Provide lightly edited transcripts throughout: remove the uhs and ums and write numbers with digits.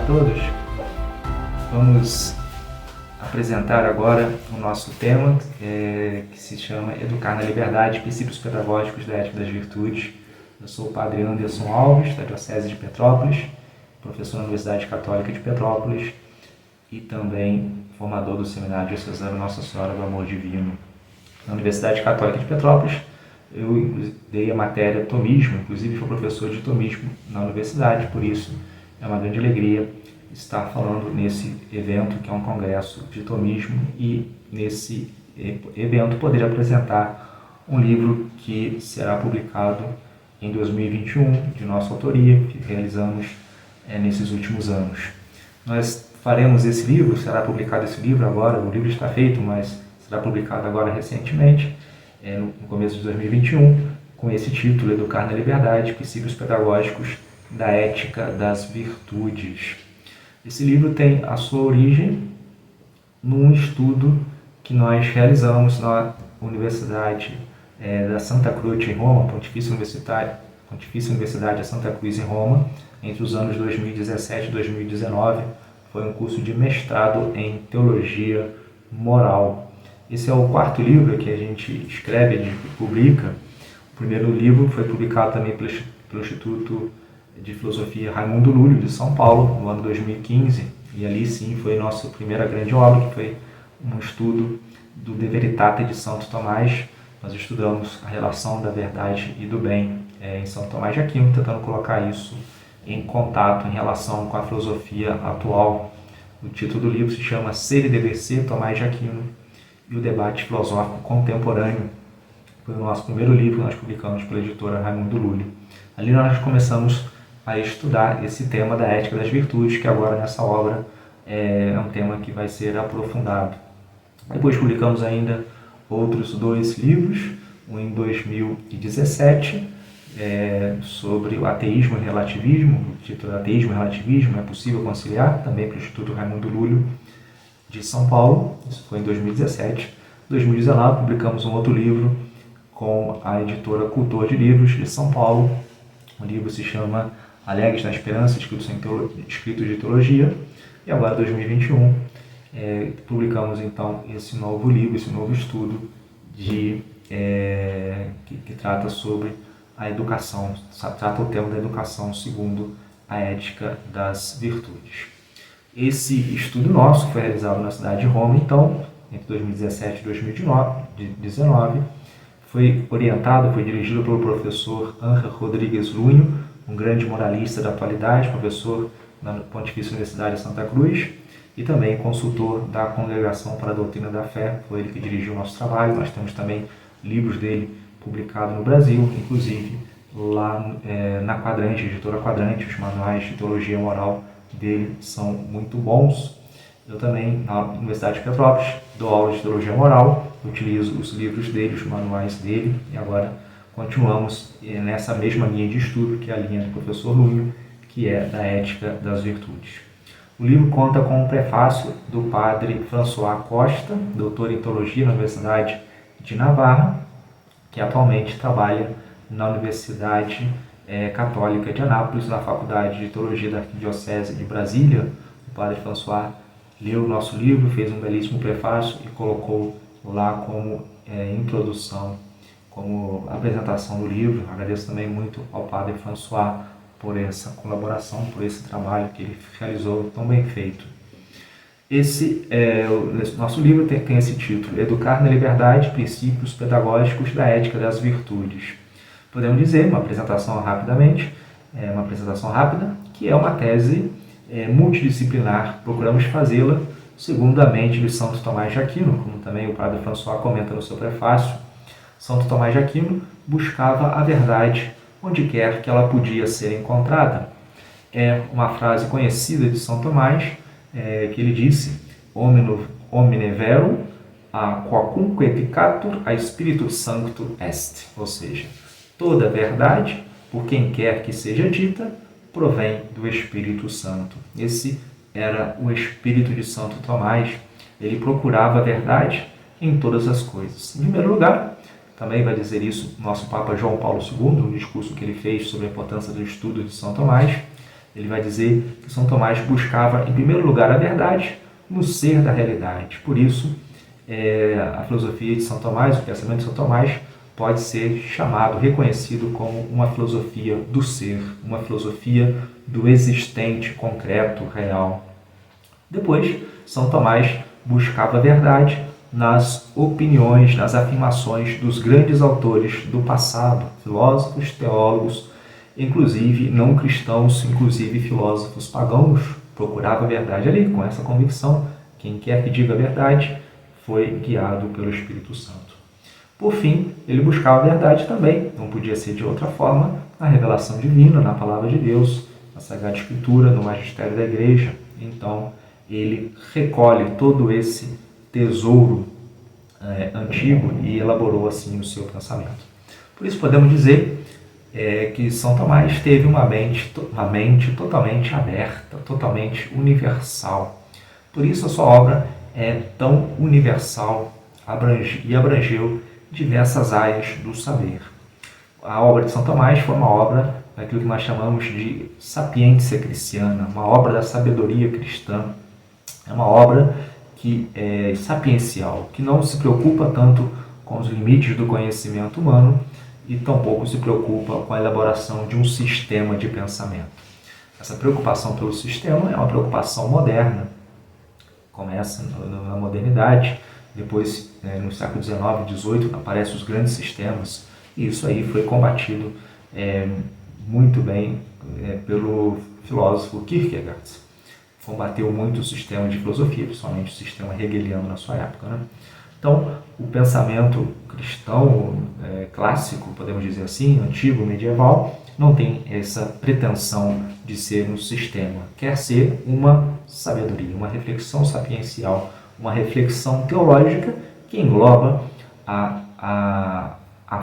todos. Vamos apresentar agora o nosso tema, que se chama Educar na Liberdade, Princípios Pedagógicos da Ética das Virtudes. Eu sou o Padre Anderson Alves, da Diocese de Petrópolis, professor na Universidade Católica de Petrópolis e também formador do Seminário Diocesano Nossa Senhora do Amor Divino. Na Universidade Católica de Petrópolis, eu dei a matéria Tomismo, inclusive fui professor de Tomismo na universidade, por isso é uma grande alegria estar falando nesse evento, que é um congresso de Tomismo, e nesse evento poder apresentar um livro que será publicado em 2021, de nossa autoria, que realizamos nesses últimos anos. Nós faremos esse livro, será publicado esse livro agora, o livro está feito, mas será publicado agora recentemente, no começo de 2021, com esse título, Educar na Liberdade, Princípios Pedagógicos da Ética das Virtudes. Esse livro tem a sua origem num estudo que nós realizamos na Universidade da Santa Croce em Roma, Pontifícia Universidade da Santa Cruz em Roma, entre os anos 2017 e 2019. Foi um curso de mestrado em Teologia Moral. Esse é o quarto livro que a gente escreve e publica. O primeiro livro foi publicado também pelo Instituto de Filosofia Raimundo Lúlio, de São Paulo, no ano 2015. E ali sim foi nossa primeira grande obra, que foi um estudo do De Veritate de Santo Tomás. Nós estudamos a relação da verdade e do bem em São Tomás de Aquino, tentando colocar isso em contato, em relação com a filosofia atual. O título do livro se chama Ser e Dever Ser, Tomás de Aquino e o Debate Filosófico Contemporâneo. Foi o nosso primeiro livro que nós publicamos pela editora Raimundo Lúlio. Ali nós começamos a estudar esse tema da ética das virtudes, que agora nessa obra é um tema que vai ser aprofundado. Depois publicamos ainda outros dois livros, um em 2017, sobre o ateísmo e relativismo. O título é Ateísmo e Relativismo, é possível conciliar? Também para o Instituto Raimundo Lúlio de São Paulo, isso foi em 2017. Em 2019 publicamos um outro livro com a editora Cultor de Livros de São Paulo. O livro se chama Alegres na Esperança, escritos de Teologia. E agora, em 2021, publicamos então esse novo livro, esse novo estudo que trata sobre a educação, trata o tema da educação segundo a ética das virtudes. Esse estudo nosso foi realizado na cidade de Roma, então, entre 2017 e 2019, foi orientado, foi dirigido pelo professor Ángel Rodrigues Lunho, um grande moralista da atualidade, professor na Pontifícia Universidade de Santa Cruz e também consultor da Congregação para a Doutrina da Fé. Foi ele que dirigiu o nosso trabalho. Nós temos também livros dele publicados no Brasil, inclusive lá na Quadrante, editora Quadrante. Os manuais de teologia moral dele são muito bons. Eu também, na Universidade de Petrópolis, dou aula de teologia moral, utilizo os livros dele, os manuais dele, e agora continuamos nessa mesma linha de estudo, que é a linha do professor Lunho, que é da ética das virtudes. O livro conta com um prefácio do padre François Costa, doutor em teologia na Universidade de Navarra, que atualmente trabalha na Universidade Católica de Anápolis, na Faculdade de Teologia da Arquidiocese de Brasília. O padre François leu o nosso livro, fez um belíssimo prefácio e colocou lá como introdução, como apresentação do livro. Agradeço também muito ao padre François por essa colaboração, por esse trabalho que ele realizou tão bem feito. Esse nosso livro tem esse título, Educar na Liberdade, Princípios Pedagógicos da Ética das Virtudes. Podemos dizer, uma apresentação rapidamente, uma apresentação rápida, que é uma tese multidisciplinar. Procuramos fazê-la segundo a mente de Santo Tomás de Aquino, como também o padre François comenta no seu prefácio. Santo Tomás de Aquino buscava a verdade onde quer que ela podia ser encontrada. É uma frase conhecida de São Tomás, que ele disse: Homine verum, quacunque edicatur a Spiritus Sancto est. Ou seja, toda verdade, por quem quer que seja dita, provém do Espírito Santo. Esse era o espírito de Santo Tomás. Ele procurava a verdade em todas as coisas. Em primeiro lugar, também vai dizer isso nosso Papa João Paulo II, no discurso que ele fez sobre a importância do estudo de São Tomás. Ele vai dizer que São Tomás buscava, em primeiro lugar, a verdade no ser da realidade. Por isso, a filosofia de São Tomás, o pensamento de São Tomás, pode ser chamado, reconhecido como uma filosofia do ser, uma filosofia do existente, concreto, real. Depois, São Tomás buscava a verdade nas opiniões, nas afirmações dos grandes autores do passado, filósofos, teólogos, inclusive não cristãos, inclusive filósofos pagãos, procurava a verdade ali, com essa convicção, quem quer que diga a verdade foi guiado pelo Espírito Santo. Por fim, ele buscava a verdade também, não podia ser de outra forma, na revelação divina, na Palavra de Deus, na Sagrada Escritura, no magistério da Igreja. Então, ele recolhe todo esse tesouro antigo e elaborou assim o seu pensamento. Por isso podemos dizer que São Tomás teve uma mente totalmente aberta, totalmente universal. Por isso a sua obra é tão universal e abrangeu diversas áreas do saber. A obra de São Tomás foi uma obra daquilo que nós chamamos de sapiência cristiana, uma obra da sabedoria cristã. É uma obra que é sapiencial, que não se preocupa tanto com os limites do conhecimento humano e tampouco se preocupa com a elaboração de um sistema de pensamento. Essa preocupação pelo sistema é uma preocupação moderna. Começa na modernidade, depois no século XIX e XVIII aparecem os grandes sistemas, e isso aí foi combatido muito bem pelo filósofo Kierkegaard. Combateu muito o sistema de filosofia, principalmente o sistema hegeliano na sua época, né? Então, o pensamento cristão clássico, podemos dizer assim, antigo, medieval, não tem essa pretensão de ser um sistema. Quer ser uma sabedoria, uma reflexão sapiencial, uma reflexão teológica que engloba a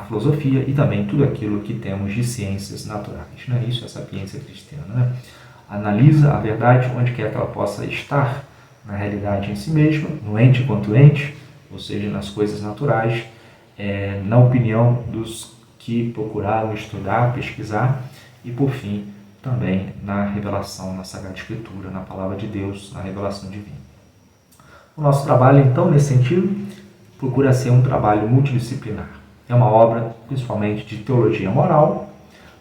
filosofia e também tudo aquilo que temos de ciências naturais, né? Isso é a sapiência cristiana, né? Analisa a verdade onde quer que ela possa estar, na realidade em si mesma, no ente quanto ente, ou seja, nas coisas naturais, na opinião dos que procuraram estudar, pesquisar, e por fim, também na revelação, na Sagrada Escritura, na Palavra de Deus, na revelação divina. O nosso trabalho, então, nesse sentido, procura ser um trabalho multidisciplinar. É uma obra, principalmente, de teologia moral,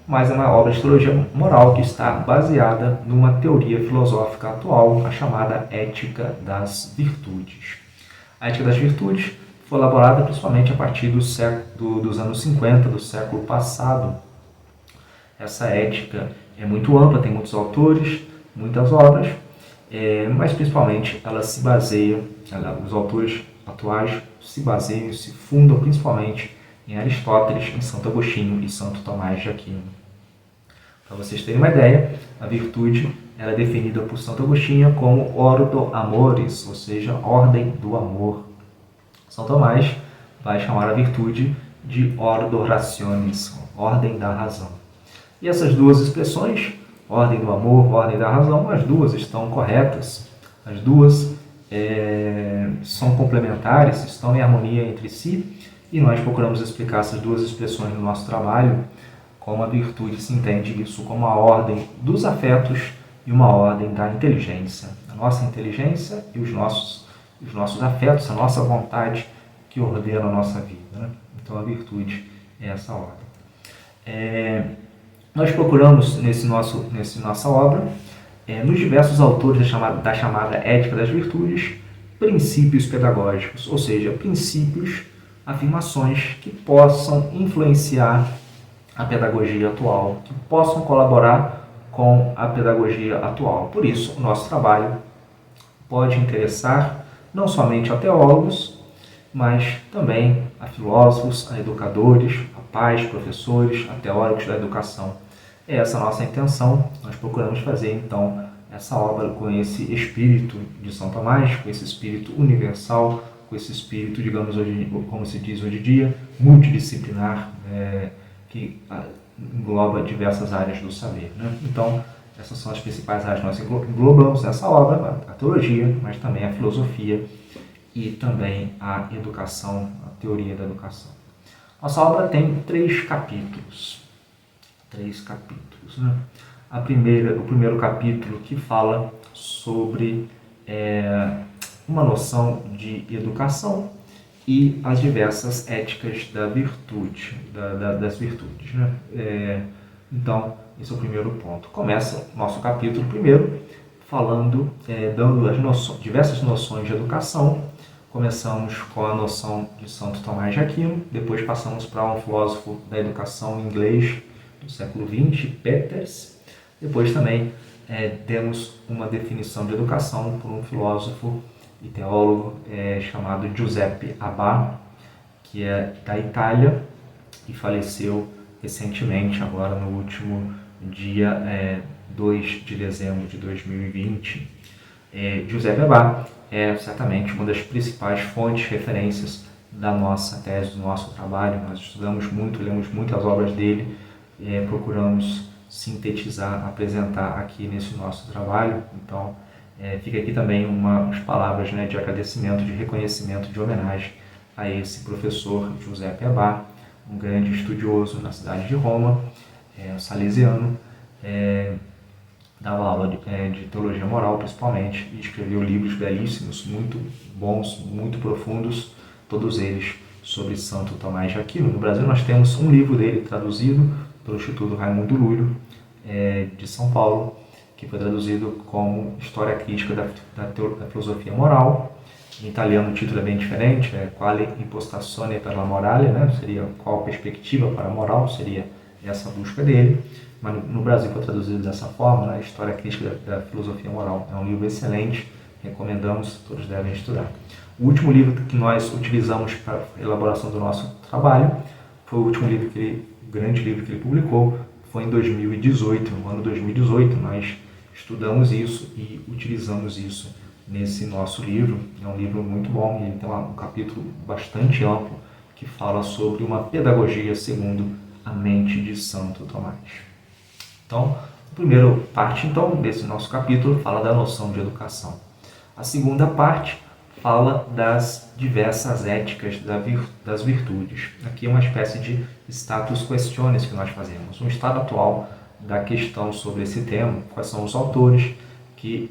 mas é uma obra de teologia moral que está baseada numa teoria filosófica atual, a chamada Ética das Virtudes. A Ética das Virtudes foi elaborada principalmente a partir dos anos 50 do século passado. Essa ética é muito ampla, tem muitos autores, muitas obras, mas principalmente ela se baseia, os autores atuais se baseiam e se fundam principalmente em Aristóteles, em Santo Agostinho e Santo Tomás de Aquino. Para vocês terem uma ideia, a virtude é definida por Santo Agostinho como ordo amoris, ou seja, ordem do amor. São Tomás vai chamar a virtude de ordo rationis, ordem da razão. E essas duas expressões, ordem do amor, ordem da razão, as duas estão corretas, as duas são complementares, estão em harmonia entre si, e nós procuramos explicar essas duas expressões no nosso trabalho, como a virtude se entende isso como a ordem dos afetos e uma ordem da inteligência. A nossa inteligência e os nossos afetos, a nossa vontade que ordena a nossa vida, né? Então a virtude é essa ordem. Nós procuramos nessa nossa obra, nos diversos autores da chamada Ética das Virtudes, princípios pedagógicos, ou seja, princípios, afirmações que possam influenciar a pedagogia atual, que possam colaborar com a pedagogia atual. Por isso, o nosso trabalho pode interessar não somente a teólogos, mas também a filósofos, a educadores, a pais, professores, a teóricos da educação. É essa a nossa intenção. Nós procuramos fazer, então, essa obra com esse espírito de São Tomás, com esse espírito universal, com esse espírito, digamos, hoje, como se diz hoje em dia, multidisciplinar, que engloba diversas áreas do saber, né? Então, essas são as principais áreas que nós englobamos nessa obra, a teologia, mas também a filosofia e também a educação, a teoria da educação. Nossa obra tem 3 capítulos. 3 capítulos, né? o primeiro capítulo que fala sobre uma noção de educação e as diversas éticas da virtude, das virtudes, né? Então, esse é o primeiro ponto. Começa o nosso capítulo primeiro falando, dando diversas noções de educação. Começamos com a noção de Santo Tomás de Aquino, depois passamos para um filósofo da educação inglês do século XX, Peters. Depois também temos uma definição de educação por um filósofo e teólogo chamado Giuseppe Abba, que é da Itália e faleceu recentemente, agora no último dia 2 de dezembro de 2020. Giuseppe Abba é certamente uma das principais fontes, referências da nossa tese, do nosso trabalho. Nós estudamos muito, lemos muitas obras dele, procuramos sintetizar, apresentar aqui nesse nosso trabalho. Então, fica aqui também umas palavras, né, de agradecimento, de reconhecimento, de homenagem a esse professor Giuseppe Abba, um grande estudioso na cidade de Roma, salesiano, dava aula de teologia moral principalmente e escreveu livros belíssimos, muito bons, muito profundos, todos eles sobre Santo Tomás de Aquino. No Brasil nós temos um livro dele traduzido pelo Instituto Raimundo Lúlio, de São Paulo, que foi traduzido como História Crítica da Filosofia Moral. Em italiano o título é bem diferente, Quale impostazione per la morale, né? Seria qual a perspectiva para a moral, seria essa busca dele. Mas no Brasil foi traduzido dessa forma, né? História Crítica da Filosofia Moral. É um livro excelente, recomendamos, todos devem estudar. O último livro que nós utilizamos para a elaboração do nosso trabalho foi o último livro o grande livro que ele publicou, foi em 2018, no ano 2018, nós estudamos isso e utilizamos isso nesse nosso livro. É um livro muito bom, ele tem um capítulo bastante amplo que fala sobre uma pedagogia segundo a mente de Santo Tomás. Então, a primeira parte desse nosso capítulo fala da noção de educação. A segunda parte fala das diversas éticas das virtudes. Aqui é uma espécie de status questiones que nós fazemos, um estado atual da questão sobre esse tema, quais são os autores que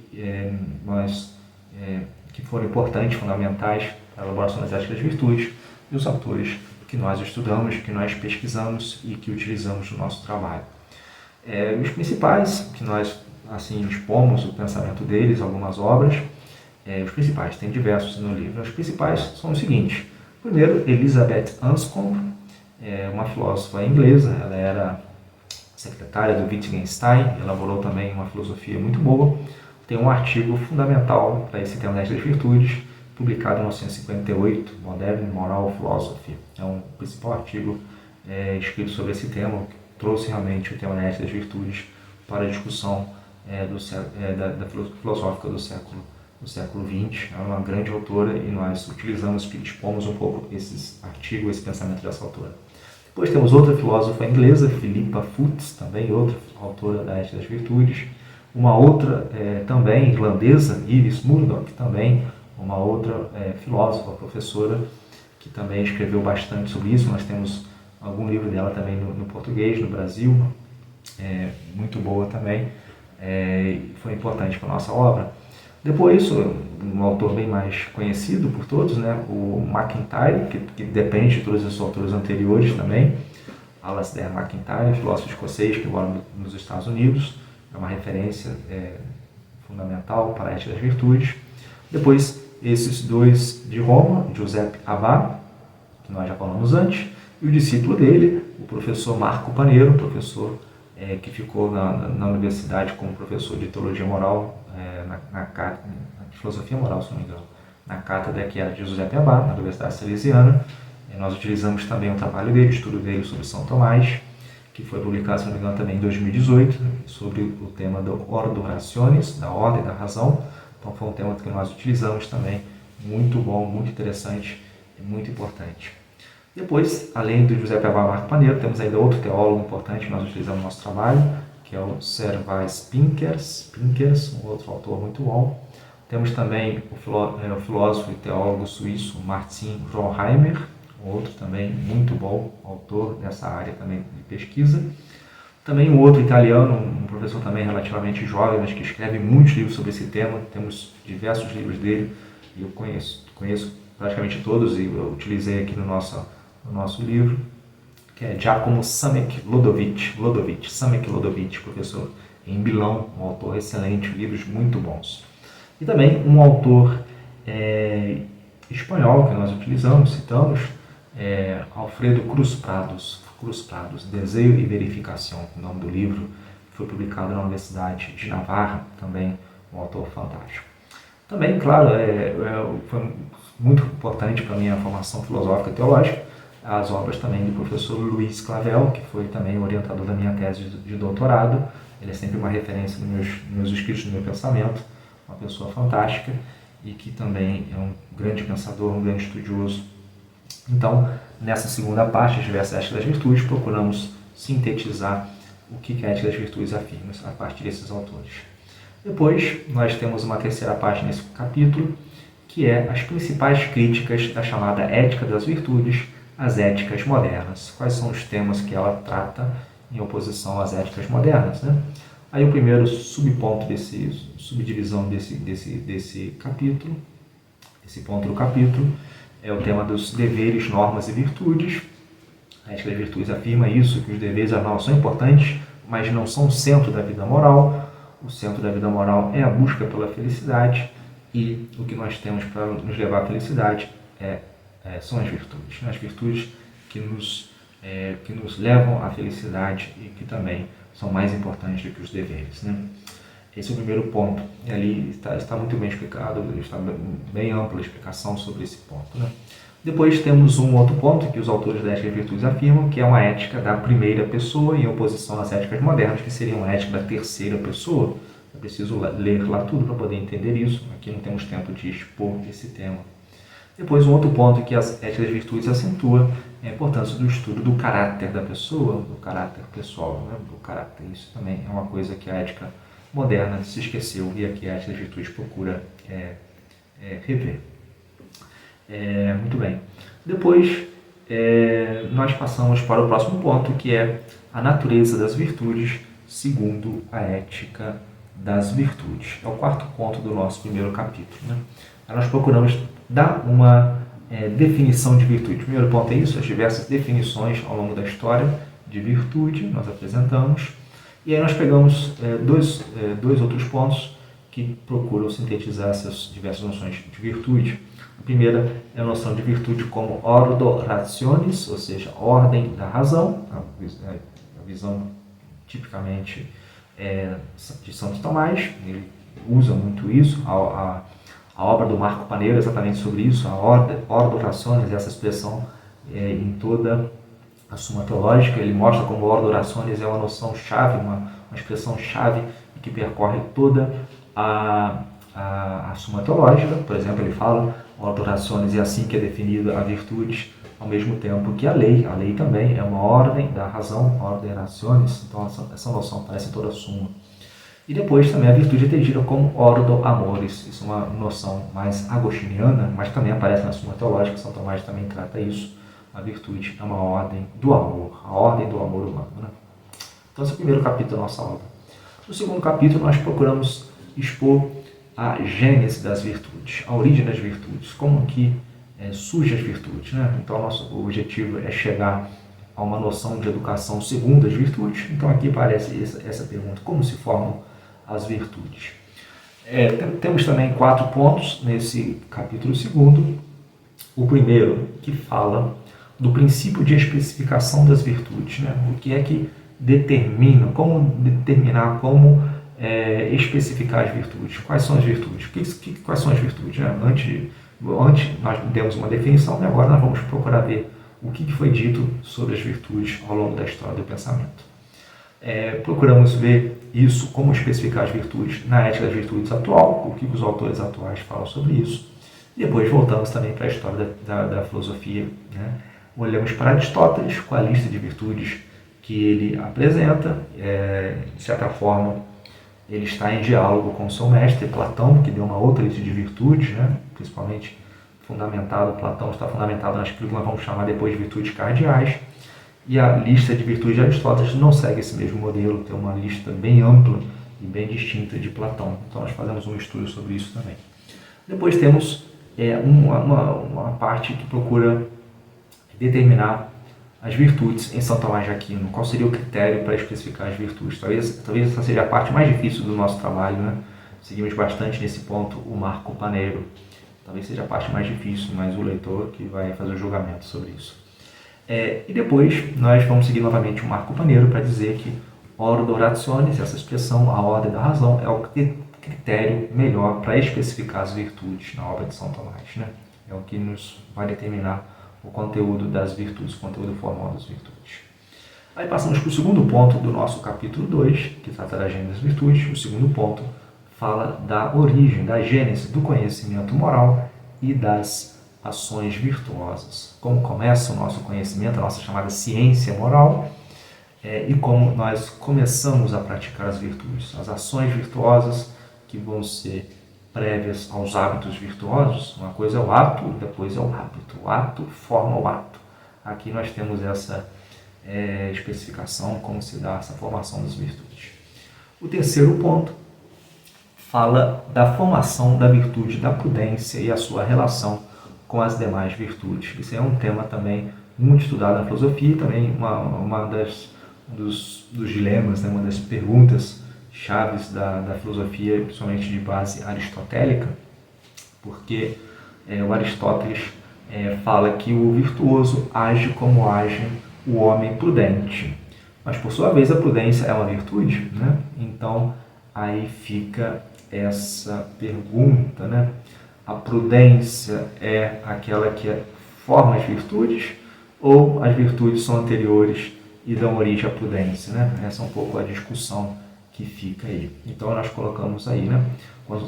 foram importantes, fundamentais para a elaboração das éticas das virtudes, e os autores que nós estudamos, que nós pesquisamos e que utilizamos no nosso trabalho. Os principais, que nós expomos o pensamento deles, algumas obras, os principais, tem diversos no livro. Os principais são os seguintes. Primeiro, Elizabeth Anscombe, uma filósofa inglesa, ela era secretária do Wittgenstein, elaborou também uma filosofia muito boa. Tem um artigo fundamental para esse tema das virtudes, publicado em 1958, Modern Moral Philosophy. É um principal artigo escrito sobre esse tema, que trouxe realmente o tema das virtudes para a discussão da filosófica do século XX. É uma grande autora e nós expomos um pouco esses artigos, esse pensamento dessa autora. Depois temos outra filósofa inglesa, Philippa Foot, também outra autora da Ética das Virtudes. Uma outra também irlandesa, Iris Murdoch, também uma outra filósofa, professora, que também escreveu bastante sobre isso. Nós temos algum livro dela também no português, no Brasil, muito boa também, foi importante para a nossa obra. Depois, um autor bem mais conhecido por todos, né, o MacIntyre, que depende de todos os autores anteriores também, Alasdair MacIntyre, filósofo escocês que mora nos Estados Unidos, é uma referência fundamental para a ética das virtudes. Depois, esses dois de Roma, Giuseppe Abba, que nós já falamos antes, e o discípulo dele, o professor Marco Paneiro, professor que ficou na universidade como professor de teologia moral, na filosofia moral, se não me engano, na cátedra que era de Giuseppe Abba, na Universidade Salesiana. Nós utilizamos também o trabalho dele, o estudo dele sobre São Tomás, que foi publicado, se não me engano, também em 2018, sobre o tema do Ordo Rationis, da ordem da razão. Então foi um tema que nós utilizamos também, muito bom, muito interessante e muito importante. Depois, além do Giuseppe Abba Marco Paneiro, temos ainda outro teólogo importante que nós utilizamos no nosso trabalho, que é o Servais Pincers, um outro autor muito bom. Temos também o filósofo e teólogo suíço Martin Ronheimer, outro também muito bom autor dessa área também de pesquisa. Também um outro italiano, um professor também relativamente jovem, mas que escreve muitos livros sobre esse tema. Temos diversos livros dele e eu conheço praticamente todos e eu utilizei aqui no nosso livro, que é Giacomo Samek-Lodovic, professor em Milão, um autor excelente, livros muito bons. E também um autor espanhol que nós citamos, Alfredo Cruz Prados, Desejo e Verificação, o nome do livro, foi publicado na Universidade de Navarra, também um autor fantástico. Também, claro, foi muito importante para a minha formação filosófica e teológica, as obras também do professor Luiz Clavel, que foi também o orientador da minha tese de doutorado. Ele é sempre uma referência nos meus escritos, no meu pensamento, uma pessoa fantástica e que também é um grande pensador, um grande estudioso. Então, nessa segunda parte, as diversas éticas das virtudes, procuramos sintetizar o que a ética das virtudes afirma a partir desses autores. Depois, nós temos uma terceira parte nesse capítulo, que é as principais críticas da chamada ética das virtudes às éticas modernas. Quais são os temas que ela trata em oposição às éticas modernas, né? Aí o primeiro subdivisão desse capítulo, esse ponto do capítulo, é o tema dos deveres, normas e virtudes. A ética das virtudes afirma isso, que os deveres e as normas são importantes, mas não são o centro da vida moral. O centro da vida moral é a busca pela felicidade e o que nós temos para nos levar à felicidade são as virtudes. As virtudes que nos levam à felicidade e que também são mais importantes do que os deveres, né? Esse é o primeiro ponto. E ali está muito bem explicado, está bem ampla a explicação sobre esse ponto, né? Depois temos um outro ponto que os autores da ética das virtudes afirmam, que é uma ética da primeira pessoa em oposição às éticas modernas, que seria uma ética da terceira pessoa. Eu preciso ler lá tudo para poder entender isso. Aqui não temos tempo de expor esse tema. Depois, um outro ponto que as éticas das virtudes acentua é a importância do estudo do caráter da pessoa, do caráter pessoal, né? Do caráter. Isso também é uma coisa que a ética moderna se esqueceu e aqui a ética das virtudes procura rever. Muito bem. Depois, nós passamos para o próximo ponto, que é a natureza das virtudes segundo a ética das virtudes. É o quarto ponto do nosso primeiro capítulo, né? Aí nós procuramos dar uma definição de virtude. O primeiro ponto é isso, as diversas definições ao longo da história de virtude, nós apresentamos. E aí nós pegamos dois outros pontos que procuram sintetizar essas diversas noções de virtude. A primeira é a noção de virtude como ordo rationis, ou seja, ordem da razão, a visão tipicamente de Santo Tomás. Ele usa muito isso, a obra do Marco Paneiro é exatamente sobre isso, a ordo rationis, essa expressão em toda a Suma Teológica. Ele mostra como ordo rationis é uma noção-chave, uma expressão-chave que percorre toda a Suma Teológica. Por exemplo, ele fala ordo rationis é assim que é definida a virtude, ao mesmo tempo que a lei também é uma ordem da razão, ordem rationis. Então essa noção aparece em toda a Suma. E depois também a virtude é entendida como ordo amoris. Isso é uma noção mais agostiniana, mas também aparece na Suma Teológica. São Tomás também trata isso. A virtude é uma ordem do amor, a ordem do amor humano, né? Então esse é o primeiro capítulo da nossa obra. No segundo capítulo nós procuramos expor a gênese das virtudes, a origem das virtudes, como que surgem as virtudes, né? Então nosso objetivo é chegar a uma noção de educação segundo as virtudes. Então aqui aparece essa pergunta, como se formam as virtudes? Temos também 4 pontos nesse capítulo segundo. O primeiro, que fala do princípio de especificação das virtudes, né? O que é que determina, como determinar, como especificar as virtudes. Quais são as virtudes? Quais são as virtudes? Né? Antes nós demos uma definição e agora nós vamos procurar ver o que foi dito sobre as virtudes ao longo da história do pensamento. Procuramos ver isso, como especificar as virtudes na ética das virtudes atual, o que os autores atuais falam sobre isso. E depois voltamos também para a história da filosofia, né? Olhamos para Aristóteles com a lista de virtudes que ele apresenta. De certa forma, ele está em diálogo com o seu mestre Platão, que deu uma outra lista de virtudes, né? Principalmente Platão está fundamentado naquilo que nós vamos chamar depois de virtudes cardeais. E a lista de virtudes de Aristóteles não segue esse mesmo modelo, tem uma lista bem ampla e bem distinta de Platão. Então nós fazemos um estudo sobre isso também. Depois temos uma parte que procura determinar as virtudes em São Tomás de Aquino. Qual seria o critério para especificar as virtudes? Talvez essa seja a parte mais difícil do nosso trabalho, né? Seguimos bastante nesse ponto o Marco Paneiro. Talvez seja a parte mais difícil, mas o leitor que vai fazer o julgamento sobre isso. E depois nós vamos seguir novamente o Marco Paneiro para dizer que ordo rationis, essa expressão, a ordem da razão, é o critério melhor para especificar as virtudes na obra de São Tomás, né? É o que nos vai determinar o conteúdo das virtudes, o conteúdo formal das virtudes. Aí passamos para o segundo ponto do nosso capítulo 2, que trata da gênese das virtudes. O segundo ponto fala da origem, da gênese do conhecimento moral e das ações virtuosas. Como começa o nosso conhecimento, a nossa chamada ciência moral, e como nós começamos a praticar as virtudes. As ações virtuosas que vão ser prévias aos hábitos virtuosos. Uma coisa é o ato, depois é o hábito. O ato forma o ato. Aqui nós temos essa especificação, como se dá essa formação das virtudes. O terceiro ponto fala da formação da virtude da prudência e a sua relação com as demais virtudes. Isso é um tema também muito estudado na filosofia, também dos dilemas, né, uma das perguntas chaves da filosofia, principalmente de base aristotélica, porque o Aristóteles fala que o virtuoso age como age o homem prudente. Mas, por sua vez, a prudência é uma virtude, né? Então, aí fica essa pergunta, né? A prudência é aquela que forma as virtudes ou as virtudes são anteriores e dão origem à prudência, né? Essa é um pouco a discussão que fica aí. Então nós colocamos aí, né?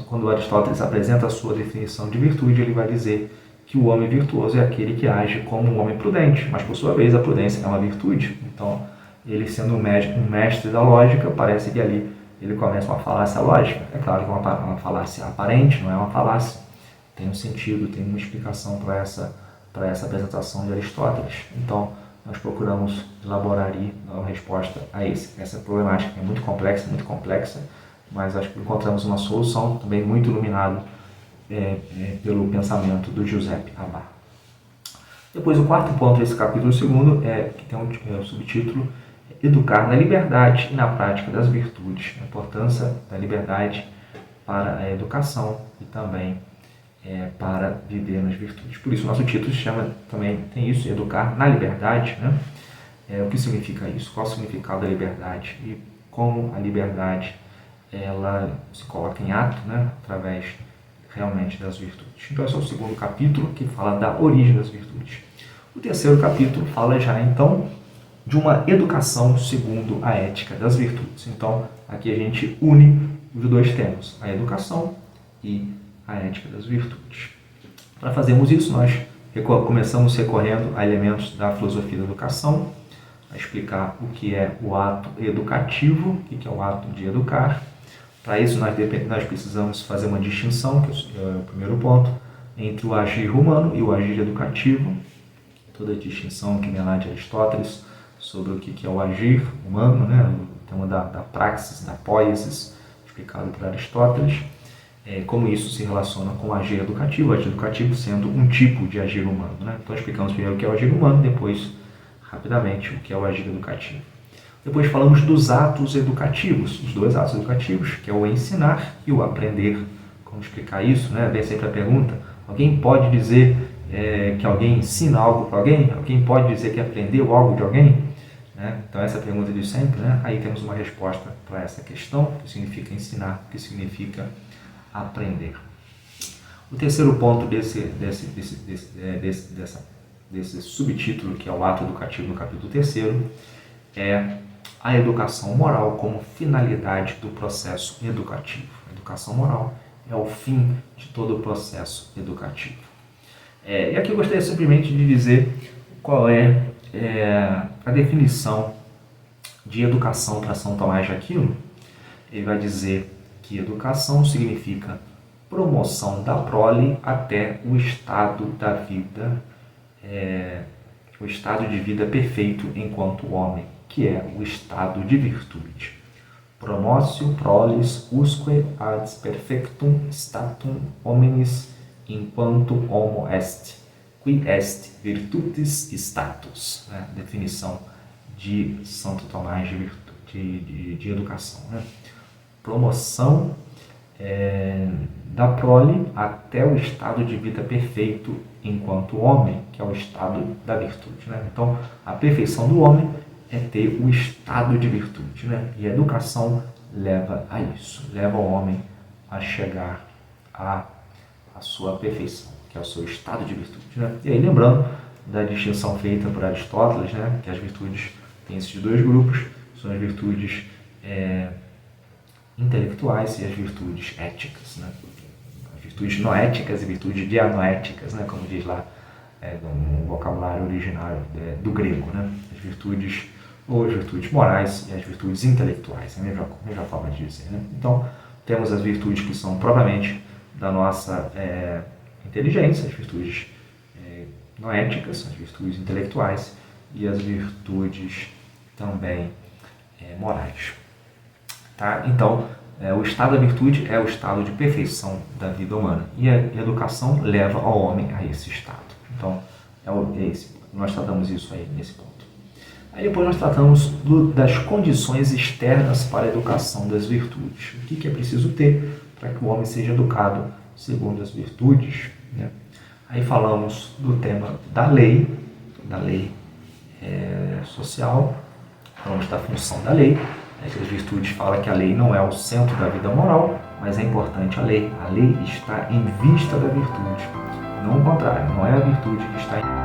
Quando Aristóteles apresenta a sua definição de virtude, ele vai dizer que o homem virtuoso é aquele que age como um homem prudente, mas por sua vez a prudência é uma virtude. Então, ele sendo um mestre da lógica, parece que ali ele começa uma falácia lógica. É claro que é uma falácia aparente, não é uma falácia. Tem um sentido, tem uma explicação para essa apresentação de Aristóteles. Então, nós procuramos elaborar e dar uma resposta a essa problemática, que é muito complexa, mas acho que encontramos uma solução também muito iluminado pelo pensamento do Giuseppe Abar. Depois, o quarto ponto desse capítulo segundo que tem um subtítulo Educar na liberdade e na prática das virtudes, a importância da liberdade para a educação e também para viver nas virtudes. Por isso, nosso título se chama, também tem isso, Educar na Liberdade, né? O que significa isso? Qual o significado da liberdade? E como a liberdade ela se coloca em ato, né? Através realmente das virtudes. Então, esse é o segundo capítulo, que fala da origem das virtudes. O terceiro capítulo fala já, então, de uma educação segundo a ética das virtudes. Então, aqui a gente une os dois temas, a educação e a ética das virtudes. Para fazermos isso, nós começamos recorrendo a elementos da filosofia da educação, a explicar o que é o ato educativo, o que é o ato de educar. Para isso, nós precisamos fazer uma distinção, que é o primeiro ponto, entre o agir humano e o agir educativo. Toda a distinção que vem lá de Aristóteles sobre o que é o agir humano, né? O tema da praxis, da poiesis, explicado por Aristóteles. Como isso se relaciona com o agir educativo sendo um tipo de agir humano, né? Então explicamos primeiro o que é o agir humano, depois, rapidamente, o que é o agir educativo. Depois falamos dos atos educativos, os dois atos educativos, que é o ensinar e o aprender. Como explicar isso, né? Vem sempre a pergunta, alguém pode dizer que alguém ensina algo para alguém? Alguém pode dizer que aprendeu algo de alguém? Né? Então essa é a pergunta de sempre, né? Aí temos uma resposta para essa questão, que significa ensinar, que significa aprender. O terceiro ponto desse subtítulo, que é o ato educativo no capítulo 3º, é a educação moral como finalidade do processo educativo. A educação moral é o fim de todo o processo educativo. E aqui eu gostaria simplesmente de dizer qual é a definição de educação para São Tomás de Aquino. Ele vai dizer que educação significa promoção da prole até o estado da vida, o estado de vida perfeito enquanto homem, que é o estado de virtude. Promotio prolis usque ad perfectum statum hominis in quanto homo est, qui est virtutis status. Né? Definição de Santo Tomás de educação. Né? Promoção da prole até o estado de vida perfeito enquanto homem, que é o estado da virtude. Né? Então, a perfeição do homem é ter o estado de virtude. Né? E a educação leva a isso, leva o homem a chegar à sua perfeição, que é o seu estado de virtude. Né? E aí, lembrando da distinção feita por Aristóteles, né? Que as virtudes têm esses dois grupos, são as virtudes intelectuais e as virtudes éticas, né? As virtudes noéticas e virtudes dianoéticas, né? Como diz lá no vocabulário original do grego, né? As virtudes ou as virtudes morais e as virtudes intelectuais, é a melhor forma de dizer, né? Então, temos as virtudes que são propriamente da nossa inteligência, as virtudes noéticas, as virtudes intelectuais e as virtudes também morais. Tá? Então, o estado da virtude é o estado de perfeição da vida humana e a educação leva ao homem a esse estado. Então, nós tratamos isso aí nesse ponto. Aí depois nós tratamos das condições externas para a educação das virtudes. O que é preciso ter para que o homem seja educado segundo as virtudes, né? Aí falamos do tema da lei social, falamos da função da lei. As virtudes falam que a lei não é o centro da vida moral, mas é importante a lei. A lei está em vista da virtude, não o contrário, não é a virtude que está em